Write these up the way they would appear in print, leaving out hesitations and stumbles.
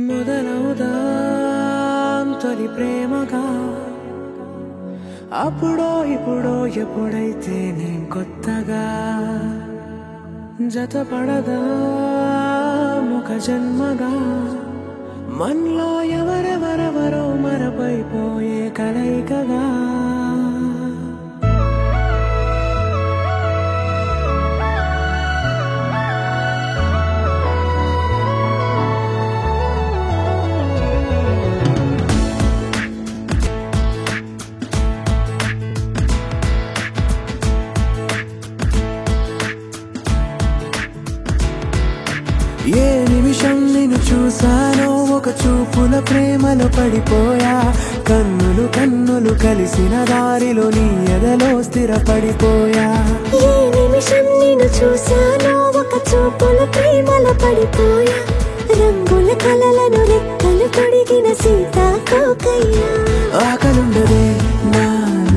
మొదలవుదాం తొలి ప్రేమగా అప్పుడో ఇప్పుడో ఎప్పుడైతే నేను కొత్తగా జతపడదా ఒక జన్మగా మనలో ఎవరెవరెవరో మరపైపోయే కలయికగా ఏ నిమిషం నిన్ను చూసానో ఒక చూపుల ప్రేమలో పడిపోయా కన్నులు కన్నులు కలిసిన దారిలో నీ ఎదలో స్థిరపడిపోయా ఏ నిమిషం నిన్ను చూసానో ఒక చూపుల ప్రేమలో పడిపోయా రంగుల కలలను రెక్కలు పొడిగిన సీతాకోకయ్యా ఆకలుండదే నా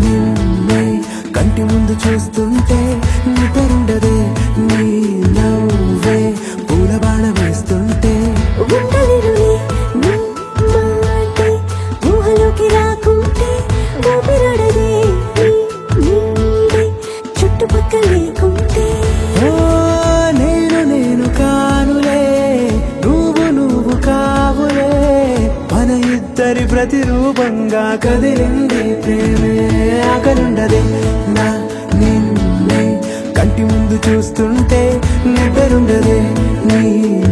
నిన్నే కంటి ముందు చూస్తుంటే నిద్రుండదే నీ నవ్వే పూల బాణ వేస్తుంటే ఉండలేనులే నీ మాటే ఊహలోకి రాకుంటే ఊపిరాడదే నీ నీడే చుట్టుపక్కల లేకుంటే ఓ నేను కానులే నువ్వు కావులే మన ఇద్దరి ప్రతిరూపంగా కదిలింది ప్రేమే ఆకలుండదే నా నిన్నే కంటి ముందు చూస్తుంటే నిద్రుండదే నీ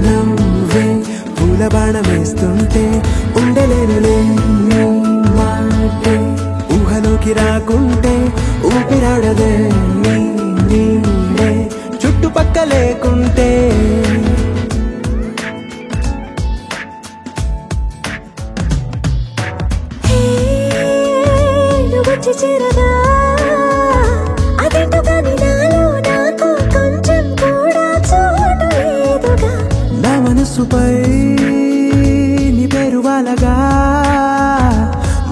నవ్వే పూల బాణ వేస్తుంటే ఉండలేనులే నీ మాటే ఊహలోకి రాకుంటే ఊపిరాడదే నీ నీడే చుట్టుపక్క లేకుంటే వచ్చి చేరదా అదేంటో కానీ నాలో నాకు కొంచెం కూడా చోటు లేదుగా నా మనసుపై నీ పేరు వాలగా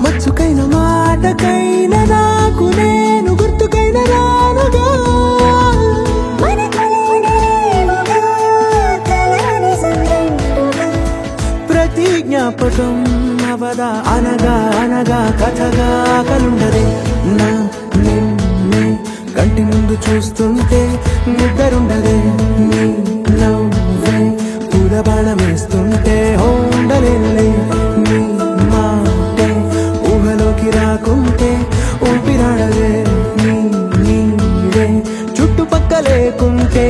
మచ్చుకైన మాటకైన నాకు నేను గుర్తుకైన రానుగా మన కలయికలేవుగా, కలని సంగంటుగా. ప్రతి జ్ఞాపకం అవదా అనగా అనగా కథగా కలుండదే నా నిన్నే కంటి ముందు చూస్తుంటే నిద్రుండదే నీ నవ్వే పూల బాణం వేస్తుంటే ఉండలేనులే నీ మాటే ఊహలోకి రాకుంటే ఊపిరాడదే నీ నీడే చుట్టుపక్క లేకుంటే